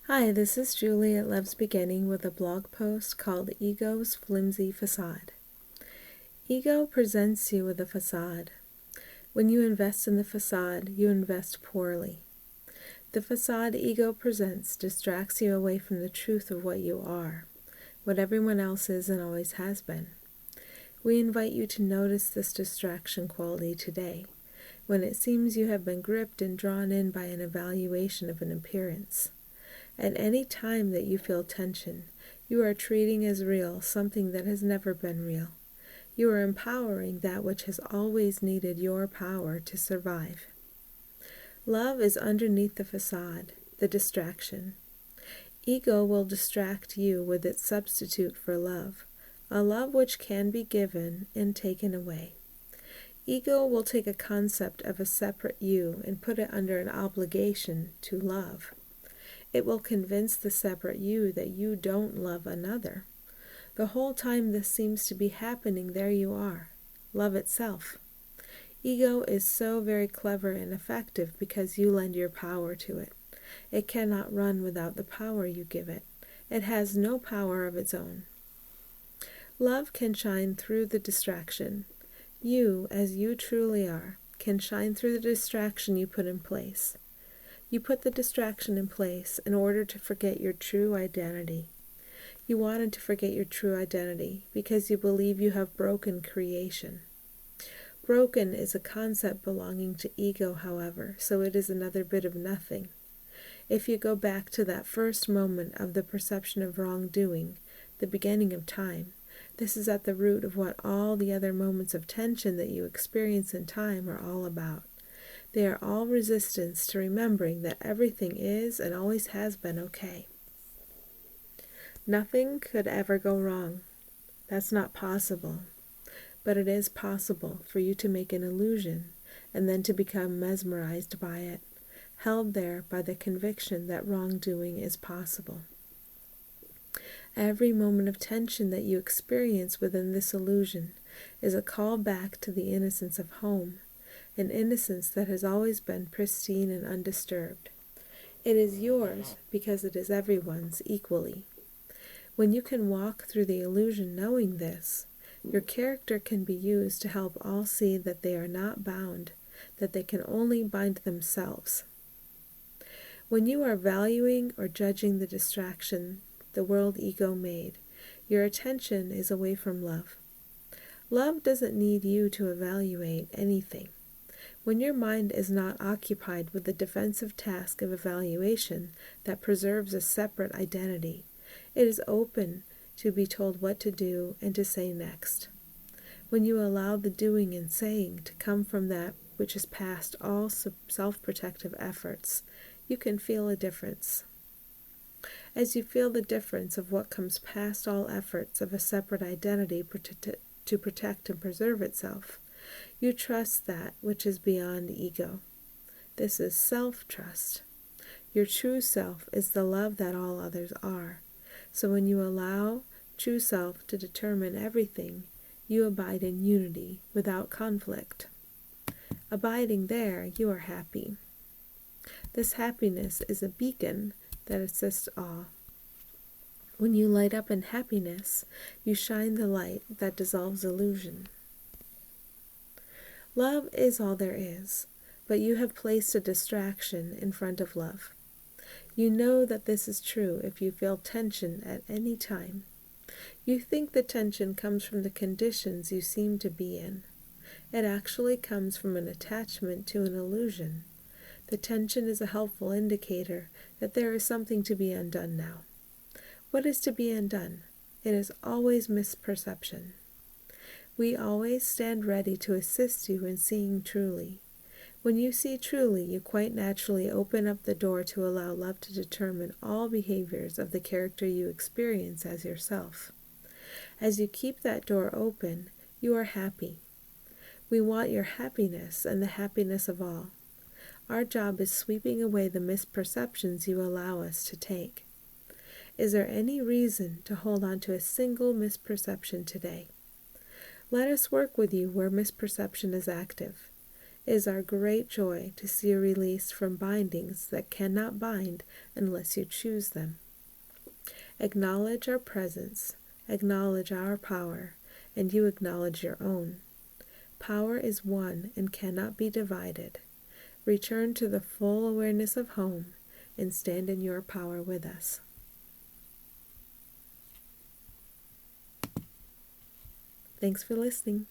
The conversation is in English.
Hi, this is Julie at Love's Beginning with a blog post called Ego's Flimsy Facade. Ego presents you with a facade. When you invest in the facade, you invest poorly. The facade ego presents distracts you away from the truth of what you are, what everyone else is and always has been. We invite you to notice this distraction quality today, when it seems you have been gripped and drawn in by an evaluation of an appearance. At any time that you feel tension, you are treating as real something that has never been real. You are empowering that which has always needed your power to survive. Love is underneath the facade, the distraction. Ego will distract you with its substitute for love, a love which can be given and taken away. Ego will take a concept of a separate you and put it under an obligation to love. It will convince the separate you that you don't love another. The whole time this seems to be happening, there you are, love itself. Ego is so very clever and effective because you lend your power to it. It cannot run without the power you give it. It has no power of its own. Love can shine through the distraction. You, as you truly are, can shine through the distraction you put in place. You put the distraction in place in order to forget your true identity. You wanted to forget your true identity because you believe you have broken creation. Broken is a concept belonging to ego, however, so it is another bit of nothing. If you go back to that first moment of the perception of wrongdoing, the beginning of time, this is at the root of what all the other moments of tension that you experience in time are all about. They are all resistance to remembering that everything is and always has been okay. Nothing could ever go wrong. That's not possible. But it is possible for you to make an illusion and then to become mesmerized by it, held there by the conviction that wrongdoing is possible. Every moment of tension that you experience within this illusion is a call back to the innocence of home, an innocence that has always been pristine and undisturbed. It is yours because it is everyone's equally. When you can walk through the illusion knowing this, your character can be used to help all see that they are not bound, that they can only bind themselves. When you are valuing or judging the distraction the world ego made, your attention is away from love. Love doesn't need you to evaluate anything. When your mind is not occupied with the defensive task of evaluation that preserves a separate identity, it is open to be told what to do and to say next. When you allow the doing and saying to come from that which is past all self-protective efforts, you can feel a difference. As you feel the difference of what comes past all efforts of a separate identity to protect and preserve itself, you trust that which is beyond ego. This is self-trust. Your true self is the love that all others are. So when you allow true self to determine everything, you abide in unity without conflict. Abiding there, you are happy. This happiness is a beacon that assists all. When you light up in happiness, you shine the light that dissolves illusion. Love is all there is, but you have placed a distraction in front of love. You know that this is true if you feel tension at any time. You think the tension comes from the conditions you seem to be in. It actually comes from an attachment to an illusion. The tension is a helpful indicator that there is something to be undone now. What is to be undone? It is always misperception. We always stand ready to assist you in seeing truly. When you see truly, you quite naturally open up the door to allow love to determine all behaviors of the character you experience as yourself. As you keep that door open, you are happy. We want your happiness and the happiness of all. Our job is sweeping away the misperceptions you allow us to take. Is there any reason to hold on to a single misperception today? Let us work with you where misperception is active. It is our great joy to see you released from bindings that cannot bind unless you choose them. Acknowledge our presence, acknowledge our power, and you acknowledge your own. Power is one and cannot be divided. Return to the full awareness of home and stand in your power with us. Thanks for listening.